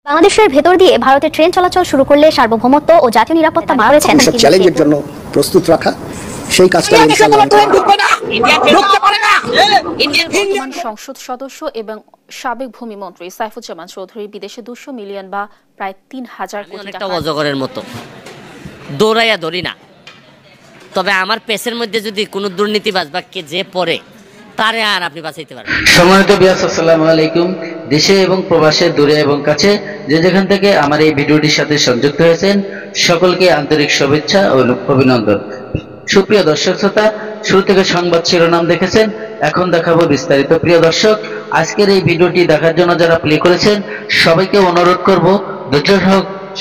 বাংলাদেশের ভেতর দিয়ে ভারতের ট্রেন চলাচল শুরু করলে সার্বভৌমত্ব ও জাতীয় নিরাপত্তা করেছেন সব চ্যালেঞ্জের জন্য প্রস্তুত রাখা সেই কাজটা বর্তমান সংসদ সদস্য এবং সাবেক ভূমিমন্ত্রী সাইফুজ্জামান চৌধুরী বিদেশে 200 মিলিয়ন বা প্রায় 3000 কোটি টাকা অজগরের মতো দৌড়াইয়া ধরি না, তবে আমার পেছের মধ্যে যদি কোনো দুর্নীতিবাজ বা কে যে পড়ে তারে আর আপনি বাঁচাইতে পারবেন। সম্মানিত বিয়াস, আসসালামু আলাইকুম। দেশে এবং প্রবাসে, দূরে এবং কাছে যে যেখান থেকে আমার এই ভিডিওটির সাথে সংযুক্ত হয়েছেন সকলকে আন্তরিক শুভেচ্ছা ও অভিনন্দন। সুপ্রিয় দর্শক শ্রোতা, শুরু থেকে সংবাদ শিরোনাম দেখেছেন, এখন দেখাবো বিস্তারিত। প্রিয় দর্শক, আজকের এই ভিডিওটি দেখার জন্য যারা প্লে করেছেন সবাইকে অনুরোধ করব ধৈর্য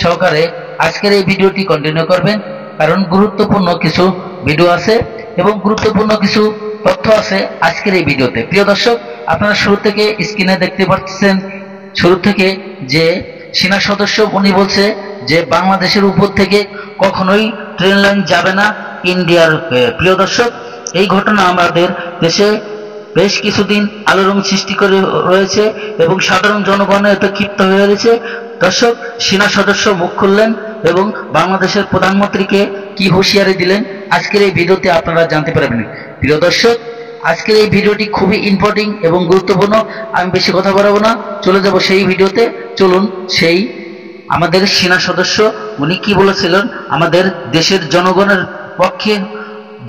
সহকারে আজকের এই ভিডিওটি কন্টিনিউ করবেন, কারণ গুরুত্বপূর্ণ কিছু ভিডিও আছে এবং গুরুত্বপূর্ণ কিছু তথ্য আছে আজকের এই ভিডিওতে। প্রিয় দর্শক, আপনারা শুরু থেকে স্ক্রিনে দেখতে পাচ্ছেন শুরু থেকে যে সেনা সদস্য উনি বলছে যে বাংলাদেশের উপর থেকে কখনোই ট্রেন লাইন যাবে না ইন্ডিয়ার। প্রিয় দর্শক, এই ঘটনা আমাদের দেশে বেশ কিছুদিন আলোড়ন সৃষ্টি করে রয়েছে এবং সাধারণ জনগণ এতে ক্ষিপ্ত হয়ে রয়েছে। দর্শক, সেনা সদস্য মুখ খুললেন এবং বাংলাদেশের প্রধানমন্ত্রীকে কি হুঁশিয়ারি দিলেন আজকের এই ভিডিওতে আপনারা জানতে পারবেন। প্রিয় দর্শক, আজকের এই ভিডিওটি খুবই ইম্পর্টেন্ট এবং গুরুত্বপূর্ণ। আমি বেশি কথা বাড়াবো না, চলে যাব সেই ভিডিওতে। চলুন, সেই আমাদের সেনা সদস্য উনি কি বলেছিলেন আমাদের দেশের জনগণের পক্ষে,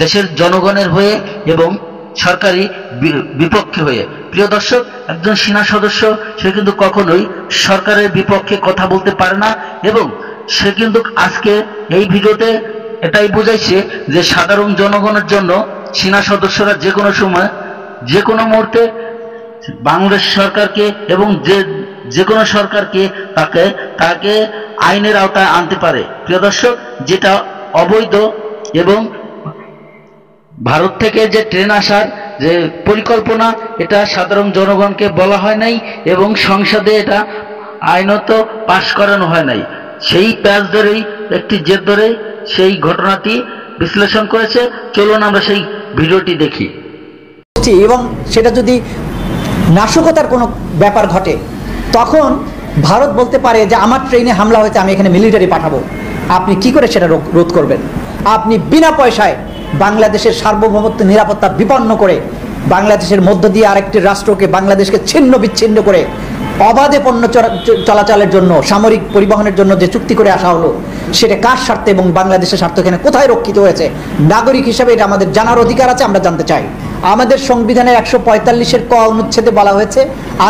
দেশের জনগণের হয়ে এবং সরকারি বিপক্ষে হয়ে। প্রিয় দর্শক, একজন সেনা সদস্য সে কিন্তু কখনোই সরকারের বিপক্ষে কথা বলতে পারে না এবং সে কিন্তু আজকে এই ভিডিওতে এটাই বোঝাইছে যে সাধারণ জনগণের জন্য সেনা সদস্যরা যে কোনো সময় যে কোনো মুহূর্তে বাংলাদেশ সরকারকে এবং যে কোনো সরকারকে তাকে আইনের আওতায় আনতে পারে। প্রিয় দর্শক, যেটা অবৈধ এবং ভারত থেকে যে ট্রেন আসার যে পরিকল্পনা, এটা সাধারণ জনগণকে বলা হয় নাই এবং সংসদে এটা আইনত পাশ করানো হয় নাই। সেই প্যাচ ধরেই, একটি জেদ ধরেই সেই ঘটনাটি বিশ্লেষণ করেছে। চলুন আমরা সেই ভিডিওটি দেখি। এবং সেটা যদি নাশকতার কোনো ব্যাপার ঘটে তখন ভারত বলতে পারে যে আমার ট্রেনে হামলা হয়েছে, আমি এখানে মিলিটারি পাঠাবো। আপনি কি করে সেটা রোধ করবেন? আপনি বিনা পয়সায় বাংলাদেশের সার্বভৌমত্ব নিরাপত্তা বিপন্ন করে বাংলাদেশের মধ্য দিয়ে আরেকটি রাষ্ট্রকে, বাংলাদেশকে ছিন্ন বিচ্ছিন্ন করে অবাধে পণ্য চলাচলের জন্য, সামরিক পরিবহনের জন্য যে চুক্তি করে আসা হলো, সেটা কার স্বার্থে এবং বাংলাদেশের স্বার্থ এখানে কোথায় রক্ষিত হয়েছে? নাগরিক হিসেবে এটা আমাদের জানার অধিকার আছে, আমরা জানতে চাই। আমাদের সংবিধানের 145-এর ক অনুচ্ছেদে বলা হয়েছে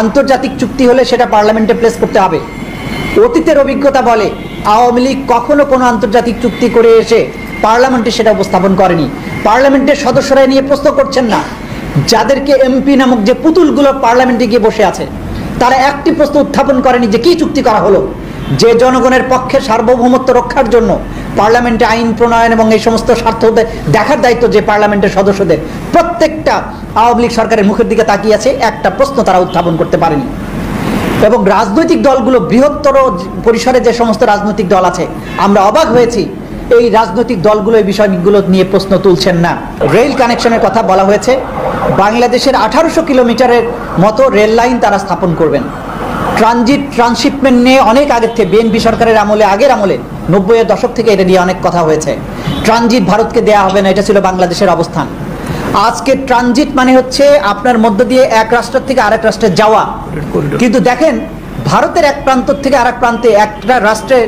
আন্তর্জাতিক চুক্তি হলে সেটা পার্লামেন্টে প্লেস করতে হবে। অতীতের অভিজ্ঞতা বলে আওয়ামী লীগ কখনো কোনো আন্তর্জাতিক চুক্তি করে এসে পার্লামেন্টে সেটা উপস্থাপন করেনি। পার্লামেন্টের সদস্যরা নিয়ে প্রশ্ন করছেন না। যাদেরকে এমপি নামক যে পুতুলগুলো পার্লামেন্টে গিয়ে বসে আছে, তারা একটি প্রশ্ন উত্থাপন করেনি যে কি চুক্তি করা হলো। যে জনগণের পক্ষে সার্বভৌমত্ব রক্ষার জন্য পার্লামেন্টে আইন প্রণয়ন এবং এই সমস্ত স্বার্থ দেখার দায়িত্ব যে পার্লামেন্টের সদস্যদের, প্রত্যেকটা আওয়ামী লীগ সরকারের মুখের দিকে তাকিয়ে আছে, একটা প্রশ্ন তারা উত্থাপন করতে পারেনি। এবং রাজনৈতিক দলগুলো, বৃহত্তর পরিসরে যে সমস্ত রাজনৈতিক দল আছে, আমরা অবাক হয়েছি এই রাজনৈতিক দলগুলো এই বিষয়গুলো নিয়ে প্রশ্ন তুলছেন না। রেল কানেকশনের কথা বলা হয়েছে, বাংলাদেশের 1800 কিলোমিটারের মতো রেল লাইন তারা স্থাপন করবেন। ট্রান্সশিপমেন্ট নিয়ে অনেক আগের থেকে, বিএনপি সরকারের আমলে, আগের আমলে 90-এর দশক থেকে এটা নিয়ে অনেক কথা হয়েছে। ট্রানজিট ভারতকে দেয়া হবে না, এটা ছিল বাংলাদেশের অবস্থান। আজকে ট্রানজিট মানে হচ্ছে আপনার মধ্য দিয়ে এক রাষ্ট্র থেকে আরেক রাষ্ট্রে যাওয়া। কিন্তু দেখেন, ভারতের এক প্রান্ত থেকে আরেক প্রান্তে, একটা রাষ্ট্রের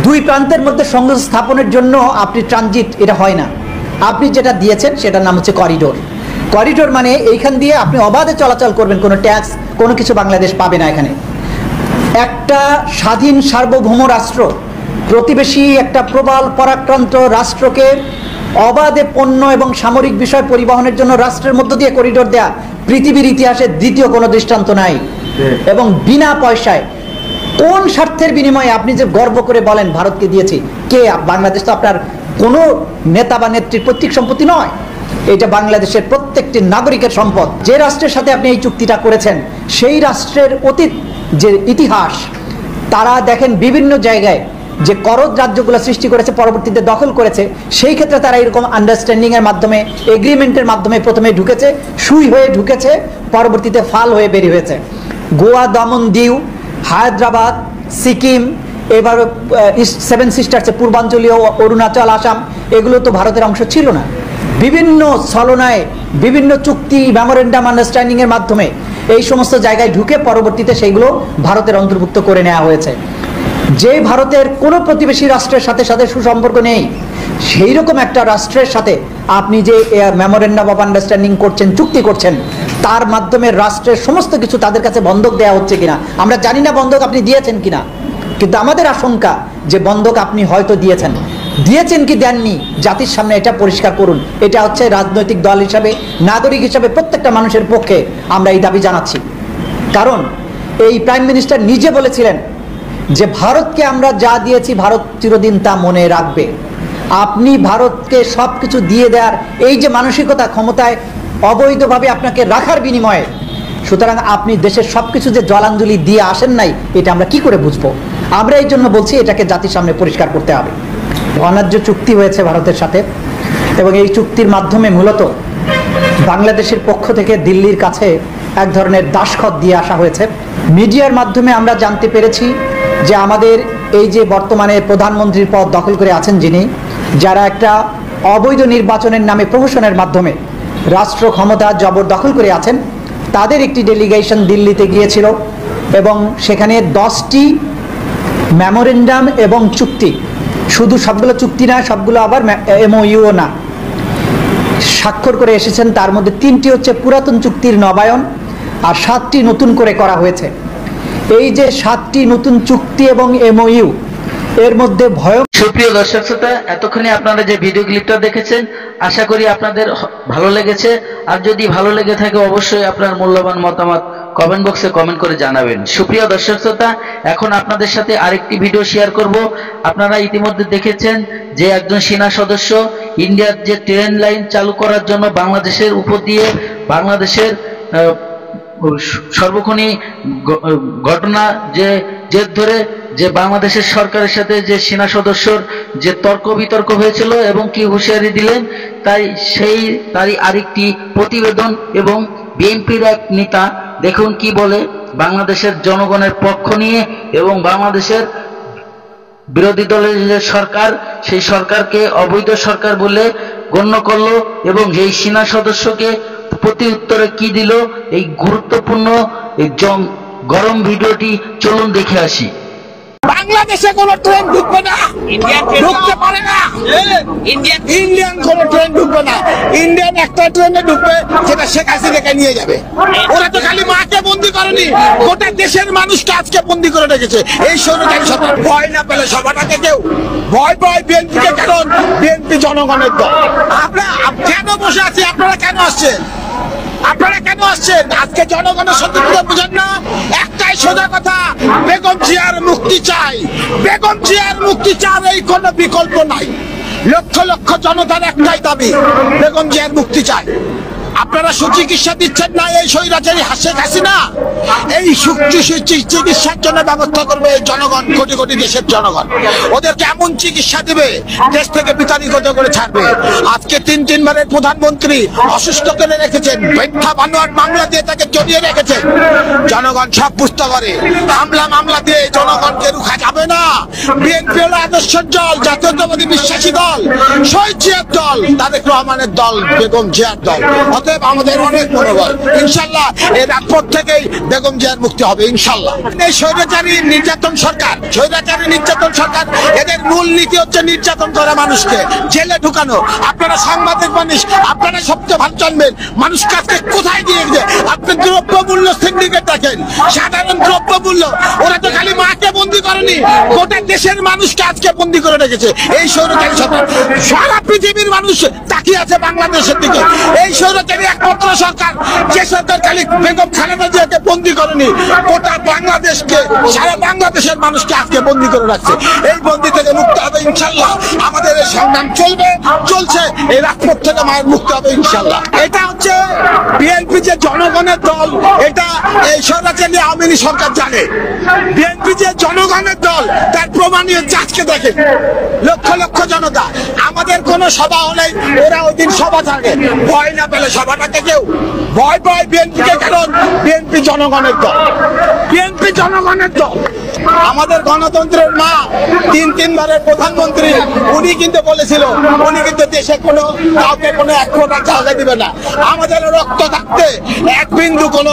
দুই প্রান্তের মধ্যে সংযোগ স্থাপনের জন্য আপনি ট্রানজিট, এটা হয় না। আপনি যেটা দিয়েছেন সেটার নাম হচ্ছে করিডোর। করিডোর মানে এইখান দিয়ে আপনি অবাধে চলাচল করবেন, কোনো ট্যাক্স, কোনো কিছু বাংলাদেশ পাবে না। এখানে একটা স্বাধীন সার্বভৌম রাষ্ট্র প্রতিবেশী একটা প্রবল পরাক্রান্ত রাষ্ট্রকে অবাধে পণ্য এবং সামরিক বিষয় পরিবহনের জন্য রাষ্ট্রের মধ্য দিয়ে করিডোর দেয়া পৃথিবীর ইতিহাসে দ্বিতীয় কোনো দৃষ্টান্ত নাই। এবং বিনা পয়সায়, কোন স্বার্থের বিনিময়ে আপনি যে গর্ব করে বলেন ভারতকে দিয়েছি? কে? বাংলাদেশ তো আপনার কোনো নেতা বা নেত্রীর পৈতৃক সম্পত্তি নয়, এটা বাংলাদেশের প্রত্যেকটি নাগরিকের সম্পদ। যে রাষ্ট্রের সাথে আপনি এই চুক্তিটা করেছেন সেই রাষ্ট্রের অতীত যে ইতিহাস, তারা দেখেন বিভিন্ন জায়গায় যে করদ রাজ্যগুলো সৃষ্টি করেছে, পরবর্তীতে দখল করেছে, সেই ক্ষেত্রে তারা এরকম আন্ডারস্ট্যান্ডিংয়ের মাধ্যমে, এগ্রিমেন্টের মাধ্যমে প্রথমে ঢুকেছে, সুই হয়ে ঢুকেছে, পরবর্তীতে ফাল হয়ে বেরিয়ে হয়েছে। গোয়া, দমন, দিউ হায়দ্রাবাদ, সিকিম, এবার সেভেন সিস্টার্সে পূর্বাঞ্চলীয় অরুণাচল, আসাম, এগুলো তো ভারতের অংশ ছিল না। বিভিন্ন ছলনায়, বিভিন্ন চুক্তি, মেমোরেন্ডাম আন্ডারস্ট্যান্ডিংয়ের মাধ্যমে এই সমস্ত জায়গায় ঢুকে পরবর্তীতে সেইগুলো ভারতের অন্তর্ভুক্ত করে নেওয়া হয়েছে। যে ভারতের কোনো প্রতিবেশী রাষ্ট্রের সাথে সাথে সুসম্পর্ক নেই, সেই রকম একটা রাষ্ট্রের সাথে আপনি যে মেমোরেন্ডাম অফ আন্ডারস্ট্যান্ডিং করছেন, চুক্তি করছেন, তার মাধ্যমে রাষ্ট্রের সমস্ত কিছু তাদের কাছে বন্ধক দেওয়া হচ্ছে কিনা আমরা জানি না, বন্ধক আপনি দিয়েছেন কিনা, কিন্তু আমাদের আশঙ্কা যে বন্ধক আপনি হয়তো দিয়েছেন কি দেননি, জাতির সামনে এটা পরিষ্কার করুন। এটা হচ্ছে রাজনৈতিক দল হিসাবে, নাগরিক হিসাবে প্রত্যেকটা মানুষের পক্ষে আমরা এই দাবি জানাচ্ছি। কারণ এই প্রাইম মিনিস্টার নিজে বলেছিলেন যে ভারতকে আমরা যা দিয়েছি ভারত চিরদিন তা মনে রাখবে। আপনি ভারতকে সব কিছু দিয়ে দেওয়ার এই যে মানসিকতা, ক্ষমতায় অবৈধভাবে আপনাকে রাখার বিনিময়ে, সুতরাং আপনি দেশের সব কিছু যে জলাঞ্জলি দিয়ে আসেন নাই, এটা আমরা কি করে বুঝবো? আমরা এই জন্য বলছি এটাকে জাতির সামনে পরিষ্কার করতে হবে। অন্যায্য চুক্তি হয়েছে ভারতের সাথে, এবং এই চুক্তির মাধ্যমে মূলত বাংলাদেশের পক্ষ থেকে দিল্লির কাছে এক ধরনের দাসখত দিয়ে আসা হয়েছে। মিডিয়ার মাধ্যমে আমরা জানতে পেরেছি যে আমাদের এই যে বর্তমানে প্রধানমন্ত্রীর পদ দখল করে আছেন যিনি, যারা একটা অবৈধ নির্বাচনের নামে প্রহসনের মাধ্যমে রাষ্ট্র ক্ষমতা জবরদখল করে আছেন, তাদের একটি ডেলিগেশন দিল্লিতে গিয়েছিল এবং সেখানে 10টি মেমোরেন্ডাম এবং চুক্তি, শুধু সবগুলো চুক্তি না, সবগুলো আবার MOU না, স্বাক্ষর করে এসেছেন। তার মধ্যে 3টি হচ্ছে পুরাতন চুক্তির নবায়ন আর 7টি নতুন করে করা হয়েছে। এই যে 7টি নতুন চুক্তি এবং MOU, এর মধ্যে সুপ্রিয় দর্শক শ্রোতা, এতক্ষণে আপনারা যে ভিডিও ক্লিপটা দেখেছেন, আশা করি আপনাদের ভালো লেগেছে। আর যদি ভালো লেগে থাকে অবশ্যই আপনার মূল্যবান মতামত কমেন্ট বক্সে কমেন্ট করে জানাবেন। সুপ্রিয় দর্শক শ্রোতা, এখন আপনাদের সাথে আরেকটি ভিডিও শেয়ার করব। আপনারা ইতিমধ্যে দেখেছেন যে একজন সেনা সদস্য ইন্ডিয়ার যে ট্রেন লাইন চালু করার জন্য বাংলাদেশের উপর দিয়ে, বাংলাদেশের সর্বক্ষণী ঘটনা যে জের ধরে যে বাংলাদেশের সরকারের সাথে যে সেনা সদস্যর যে তর্ক বিতর্ক হয়েছিল এবং কি হুঁশিয়ারি দিলেন, তারই আরেকটি প্রতিবেদন। এবং বিএনপির এক নেতা দেখুন কি বলে বাংলাদেশের জনগণের পক্ষ নিয়ে, এবং বাংলাদেশের বিরোধী দলের যে সরকার, সেই সরকারকে অবৈধ সরকার বলে গণ্য করলো, এবং এই সেনা সদস্যকে প্রতি উত্তরে কি দিল, এই গুরুত্বপূর্ণ এই গরম ভিডিওটি চলুন দেখে আসি। বাংলাদেশে কোনো ট্রেন ঢুকবে না, ঢুকতে পারে না, ইন্ডিয়ান কোনো ট্রেন ঢুকবে না। ইন্ডিয়ান একটা ট্রেনে ঢুকবে, সেটা শেখ হাসিনাকে নিয়ে যাবে। ওরা তো খালি মাকে বন্দি করেনি, গোটা দেশের মানুষকে আজকে বন্দি করে রেখেছে এই স্বৈরাচারী সরকার। ভয় না পেলে সভাটাকে কেউ ভয় পায় বিএনপিকে, কারণ বিএনপি জনগণের দল। আমরা কেন বসে আছি? আপনারা কেন আসছেন? আপনারা কেন আসছেন? আজকে জনগণের সত্যিকার বুঝেন না? একটাই সোজা কথা, বেগম জিয়ার মুক্তি চাই, বেগম জিয়ার মুক্তি চাই, এই কোনো বিকল্প নাই। লক্ষ লক্ষ জনতার একটাই দাবি, বেগম জিয়ার মুক্তি চাই। আপনারা সুচিকিৎসা দিচ্ছেন না এই স্বৈরাচারী শেখ হাসিনা, এই চিকিৎসার জন্য ব্যবস্থা করবে এই জনগণ, কোটি কোটি দেশের জনগণ। ওদেরকে এমন চিকিৎসা দিবে, দেশ থেকে বিতাড়িত করে ছাড়বে। আজকে 3 বারের প্রধানমন্ত্রী অসুস্থ করে রেখেছেন, মিথ্যা বানোয়াট মামলা দিয়ে তাকে জড়িয়ে রেখেছেন। জনগণ সব বুঝতে পারে, মামলা দিয়ে জনগণকে রুখা যাবে না। বিএনপি হলো আদর্শের দল, জাতীয়তাবাদী বিশ্বাসী দল, শহীদ জিয়ার দল, তারেক রহমানের দল, বেগম জিয়ার দল। অতএব আমাদের অনেক মনোবল, ইনশাল্লাহ এর পর থেকেই বেগম জিয়ার মুক্তি হবে ইনশাল্লাহ। এই স্বৈরাচারী নির্যাতন সরকার, স্বৈরাচারী নির্যাতন সরকার, এদের মূল নীতি হচ্ছে নির্যাতন করা, মানুষকে জেলে ঢুকানো। আপনারা সাংবাদিক মানুষ, আপনারা সবচেয়ে ভালো জানবেন মানুষ কাছে কোথায় দিয়ে গেছে। আপনি দ্রব্যমূল্য সিন্ডিকেট দেখেন, সাধারণ দ্রব্যমূল্য, ওরা তো খালি মাকে বন্দি করেনি, গোটা দেশের মানুষকে আজকে বন্দি করে রেখেছে এই স্বৈরাচারী সরকার। সারা পৃথিবীর মানুষ তাকিয়ে আছে বাংলাদেশের দিকে। এই স্বৈরাচারী একমাত্র সরকার, যে সরকার খালি বেগম খালেদা জিয়াকে বন্দি করেনি, গোটা বাংলাদেশকে, সারা বাংলাদেশের মানুষকে আজকে বন্দি করে রাখছে। এই বন্দি থেকে মুক্ত হবে ইনশাল্লাহ। আমাদের এই সংগ্রাম চলবে, চলছে, এই রাজপথ থেকে মায়ের মুক্তি হবে ইনশাল্লাহ। এটা হচ্ছে বিএনপি যে জনগণের দল, এটা এই স্বৈরাচারী আওয়ামী লীগ সরকার জানে। বিএনপি যে জনগণের দল, তার প্রমাণীয় আজকে দেখেন। দেখেন লক্ষ লক্ষ জনতা, আমাদের কোনো সভা হলে ওরা ওই দিন সভা থাকে, ভয় না পেলে সভাটাকে কেউ ভয় পায় বিএনপিকে, কারণ বিএনপি জনগণের দল, বিএনপি জনগণের দল। আমাদের গণতন্ত্রের মা, তিনবারের প্রধানমন্ত্রী, উনি কিন্তু বলেছিল উনি কিন্তু দেশে কোনো কাউকে কোনো এক ফোঁটা জায়গা দিবে না। আমাদের রক্ত থাকতে এক বিন্দু কেন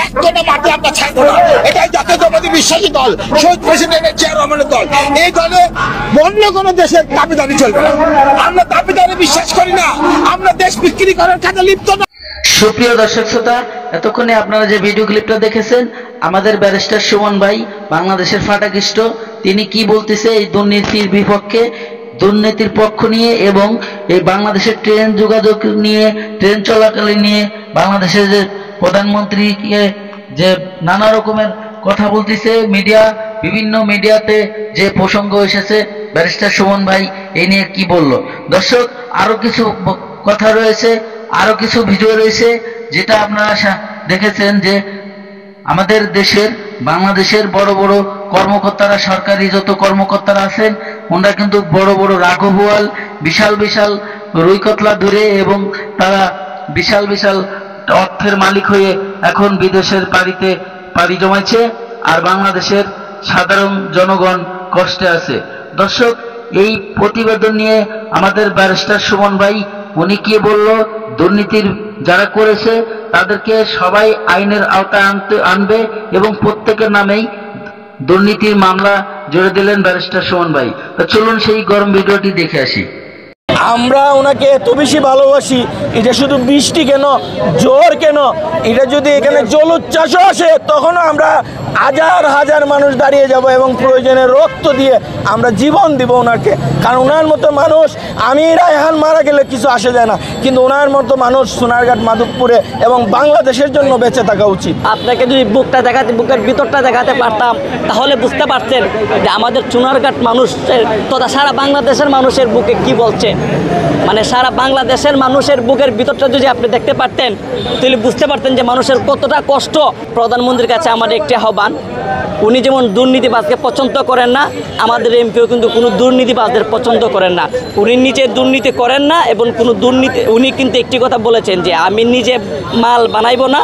এক ফোঁটা মাটি আমরা ছাড়বো না। এটাই জাতীয়তাবাদী বিশ্বাসী দল, শহীদ প্রেসিডেন্টের চেয়ারম্যানের দল। এই দলে অন্য কোনো দেশের দাবিদারি চলবে না। আমরা দাবিদারি বিশ্বাস করি না, আমরা দেশ বিক্রি করার কাজে লিপ্ত না। সুপ্রিয় দর্শক শ্রোতা, এতক্ষণে আপনারা যে ভিডিও ক্লিপটা দেখেছেন, আমাদের ব্যারিস্টার সুমন ভাই বাংলাদেশের ফাটাকৃষ্ট, তিনি কি বলতেছে এই দুর্নীতির বিপক্ষে, দুর্নীতির পক্ষ নিয়ে এবং এই বাংলাদেশের ট্রেন যোগাযোগ নিয়ে, ট্রেন চলাকালীন নিয়ে বাংলাদেশের যে প্রধানমন্ত্রীকে যে নানা রকমের কথা বলতেছে, বিভিন্ন মিডিয়াতে যে প্রসঙ্গ এসেছে, ব্যারিস্টার সুমন ভাই এই নিয়ে কি বলল। দর্শক, আরো কিছু কথা রয়েছে, আরো কিছু ভিডিও রয়েছে, যেটা আপনারা দেখেছেন যে আমাদের দেশের বাংলাদেশের বড় বড় কর্মকর্তারা, সরকারি যত কর্মকর্তারা আছেন, ওনারা কিন্তু বড় বড় রাঘববোয়াল, বিশাল বিশাল রুই কাতলা ধরে এবং তারা বিশাল বিশাল অর্থের মালিক হয়ে এখন বিদেশের পাড়ি জমাইছে, আর বাংলাদেশের সাধারণ জনগণ কষ্টে আছে। দর্শক, এই প্রতিবেদন নিয়ে আমাদের ব্যারিস্টার সুমন ভাই উনি কি বলল, দুর্নীতির যারা করেছে তাদেরকে সবাই আইনের আওতায় আনবে এবং প্রত্যেকের নামেই দুর্নীতির মামলা জুড়ে দিলেন ব্যারিস্টার সুমন ভাই। তো চলুন সেই গরম ভিডিওটি দেখে আসি। আমরা ওনাকে এত বেশি ভালোবাসি, এটা শুধু বৃষ্টি কেন, জ্বর কেন, এটা যদি এখানে জলোচ্ছ্বাসও আসে তখনও আমরা হাজার হাজার মানুষ দাঁড়িয়ে যাব এবং প্রয়োজনে রক্ত দিয়ে আমরা জীবন দিব ওনাকে। কারণ ওনার মতো মানুষ, আমি রায়হান মারা গেলে কিছু আসে যায় না, কিন্তু ওনার মতো মানুষ সোনারঘাট, মাধবপুরে এবং বাংলাদেশের জন্য বেঁচে থাকা উচিত। আপনাকে যদি বুকের ভিতরটা দেখাতে পারতাম তাহলে বুঝতে পারতেন যে আমাদের সোনারঘাট মানুষের তথা সারা বাংলাদেশের মানুষের বুকে কি বলছে। মানে সারা বাংলাদেশের মানুষের বুকের ভিতরটা যদি আপনি দেখতে পারতেন তাহলে বুঝতে পারতেন যে মানুষের কতটা কষ্ট। প্রধানমন্ত্রীর কাছে আমার একটি আহ্বান, উনি যেমন দুর্নীতিবাজকে পছন্দ করেন না, আমাদের এমপিও কিন্তু কোনো দুর্নীতিবাজদের পছন্দ করেন না। উনি নিজে দুর্নীতি করেন না এবং কোনো দুর্নীতি, উনি কিন্তু একটি কথা বলেছেন যে আমি নিজে মাল বানাইব না,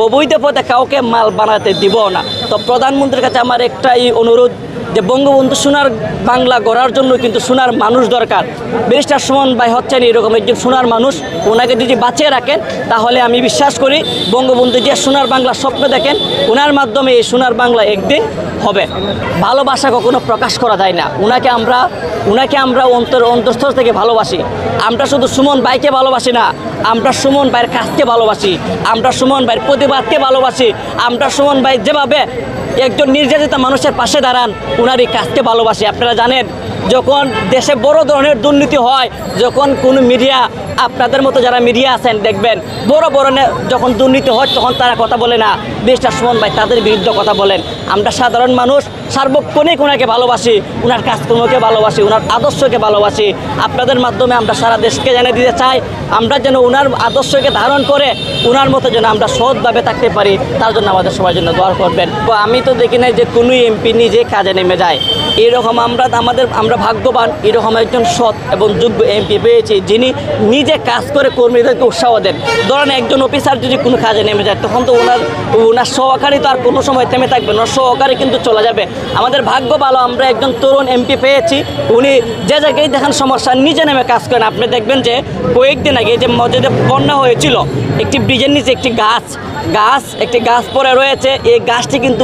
অবৈধ পথে কাউকে মাল বানাতে দিব না। তো প্রধানমন্ত্রীর কাছে আমার একটাই অনুরোধ যে বঙ্গবন্ধু সোনার বাংলা গড়ার জন্য কিন্তু সোনার মানুষ দরকার। ব্যারিস্টার সুমন ভাই হচ্ছেন এরকম একজন সোনার মানুষ, ওনাকে যদি বাঁচিয়ে রাখেন তাহলে আমি বিশ্বাস করি বঙ্গবন্ধু যে সোনার বাংলা স্বপ্ন দেখেন, ওনার মাধ্যমে এই সোনার বাংলা একদিন হবে। ভালোবাসা কখনো প্রকাশ করা যায় না, ওনাকে আমরা অন্তঃস্থল থেকে ভালোবাসি। আমরা শুধু সুমন ভাইকে ভালোবাসি না, আমরা সুমন ভাইয়ের কাজকে ভালোবাসি, আমরা সুমন ভাইয়ের প্রতিবাদকে ভালোবাসি, আমরা সুমন ভাই যেভাবে একজন নির্যাতিত মানুষের পাশে দাঁড়ান, ওনার এই কাজকে ভালোবাসি। আপনারা জানেন যখন দেশে বড় ধরনের দুর্নীতি হয়, যখন কোনো মিডিয়া, আপনাদের মতো যারা মিডিয়া আছেন দেখবেন বড় যখন দুর্নীতি হয় তখন তারা কথা বলে না, ব্যারিস্টার সুমন ভাই তাদের বিরুদ্ধে কথা বলেন। আমরা সাধারণ মানুষ সার্বক্ষণিক ওনাকে ভালোবাসি, ওনার কাজকর্মকে ভালোবাসি, ওনার আদর্শকে ভালোবাসি। আপনাদের মাধ্যমে আমরা সারা দেশকে জানিয়ে দিতে চাই, আমরা যেন ওনার আদর্শকে ধারণ করে ওনার মতো যেন আমরা সৎভাবে থাকতে পারি, তার জন্য আমাদের সবার জন্য দোয়া করবেন। তো আমি তো দেখি নাই যে কোনো এমপি নিজে কাজে নেমে যায়, এরকম আমরা ভাগ্যবান, এরকম একজন সৎ এবং যোগ্য এমপি পেয়েছি যিনি নিজে কাজ করে কর্মীদেরকে উৎসাহ দেন। ধরেন একজন অফিসার যদি কোনো কাজে নেমে যায় তখন তো ওনার সহকারী তো আর কোনো সময় থেমে থাকবে না, সহকারী কিন্তু চলে যাবে। আমাদের ভাগ্য ভালো, আমরা একজন তরুণ এমপি পেয়েছি, উনি যে জায়গায় দেখেন সমস্যা নিজে নেমে কাজ করেন। আপনি দেখবেন যে কয়েকদিন আগে যে মসজিদে বন্যা হয়েছিল, একটি ব্রিজের নিচে একটি গাছ পড়ে রয়েছে, এই গাছটি কিন্তু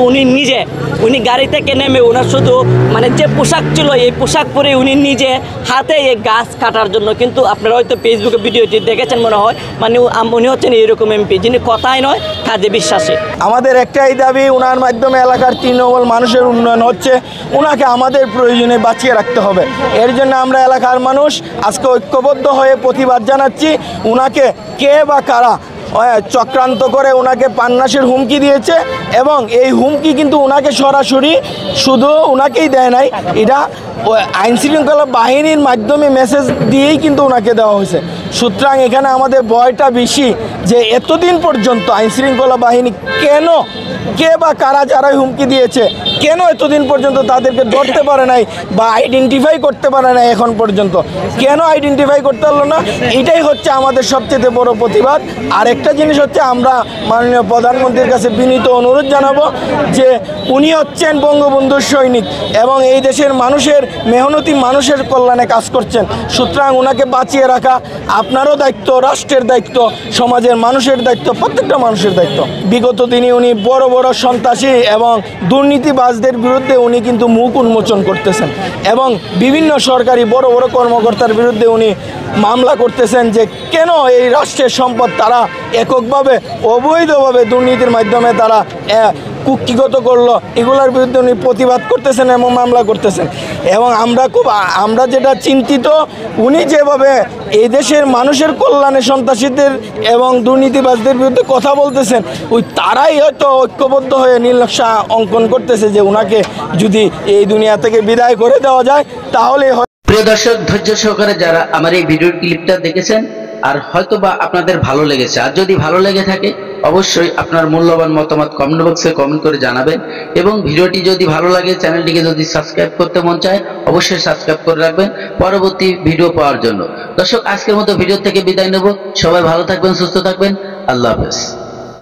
উনি গাড়ি থেকে নেমে ওনার শুধু মানে যে পোশাক ছিল এই পোশাক পরে উনি নিজে হাতে এই গাছ কাটার জন্য, কিন্তু আপনারা হয়তো ফেসবুকে ভিডিওটি দেখেছেন মনে হয়, মানে উনি হচ্ছেন এরকম এমপি যিনি কথায় নয় কাজে বিশ্বাসী। আমাদের একটাই দাবি, ওনার মাধ্যমে এলাকার তৃণমূল মানুষের উন্নয়ন হচ্ছে, ওনাকে আমাদের প্রয়োজনে বাঁচিয়ে রাখতে হবে। এর জন্য আমরা এলাকার মানুষ আজকে ঐক্যবদ্ধ হয়ে প্রতিবাদ জানাচ্ছি। ওনাকে কে বা কারা চক্রান্ত করে ওনাকে প্রাণনাশের হুমকি দিয়েছে এবং এই হুমকি কিন্তু ওনাকে সরাসরি শুধু ওনাকেই দেয় নাই, এটা ওই আইন শৃঙ্খলা বাহিনীর মাধ্যমে মেসেজ দিয়েই কিন্তু ওনাকে দেওয়া হয়েছে। সুতরাং এখানে আমাদের ভয়টা বেশি যে এতদিন পর্যন্ত আইন শৃঙ্খলা বাহিনী কেন, কে বা কারা যারা হুমকি দিয়েছে, কেন এতদিন পর্যন্ত তাদেরকে ধরতে পারে নাই বা আইডেন্টিফাই করতে পারে নাই, এখন পর্যন্ত কেন আইডেন্টিফাই করতে পারলো না? এটাই হচ্ছে আমাদের সবচেয়ে বড় প্রতিবাদ। আর একটা জিনিস হচ্ছে, আমরা মাননীয় প্রধানমন্ত্রীর কাছে বিনীত অনুরোধ জানাবো যে উনি হচ্ছেন বঙ্গবন্ধুর সৈনিক এবং এই দেশের মানুষের মেহনতি মানুষের কল্যাণে কাজ করছেন। সুতরাং ওনাকে বাঁচিয়ে রাখা আপনারও দায়িত্ব, রাষ্ট্রের দায়িত্ব, সমাজের মানুষের দায়িত্ব, প্রত্যেকটা মানুষের দায়িত্ব। বিগত দিনে উনি বড় বড় সন্ত্রাসী এবং দুর্নীতিবাজদের বিরুদ্ধে উনি কিন্তু মুখ উন্মোচন করতেছেন এবং বিভিন্ন সরকারি বড় বড় কর্মকর্তার বিরুদ্ধে উনি মামলা করতেছেন যে কেন এই রাষ্ট্রের সম্পদ তারা এককভাবে অবৈধভাবে দুর্নীতির মাধ্যমে তারা কুক্ষিগত করলো, এগুলোর বিরুদ্ধে উনি প্রতিবাদ করতেছেন এবং মামলা করতেছেন। এবং আমরা যেটা চিন্তিত, উনি যেভাবে এই দেশের মানুষের কল্যাণে সন্ত্রাসীদের এবং দুর্নীতিবাজদের বিরুদ্ধে কথা বলতেছেন, ওই তারাই হয়তো ঐক্যবদ্ধ হয়ে নীলনকশা অঙ্কন করতেছে যে ওনাকে যদি এই দুনিয়া থেকে বিদায় করে দেওয়া যায় তাহলে। প্রিয় দর্শক, ধৈর্য সহকারে যারা আমার এই ভিডিও ক্লিপটা দেখেছেন আর হয়তো বা আপনাদের ভালো লেগেছে, আর যদি ভালো লেগে থাকে অবশ্যই আপনার মূল্যবান মতামত কমেন্ট বক্সে কমেন্ট করে জানাবেন। এবং ভিডিওটি যদি ভালো লাগে, চ্যানেলটিকে যদি সাবস্ক্রাইব করতে মন চায় অবশ্যই সাবস্ক্রাইব করে রাখবেন পরবর্তী ভিডিও পাওয়ার জন্য। দর্শক, আজকের মতো ভিডিও থেকে বিদায় নেব। সবাই ভালো থাকবেন, সুস্থ থাকবেন। আল্লাহ হাফেজ।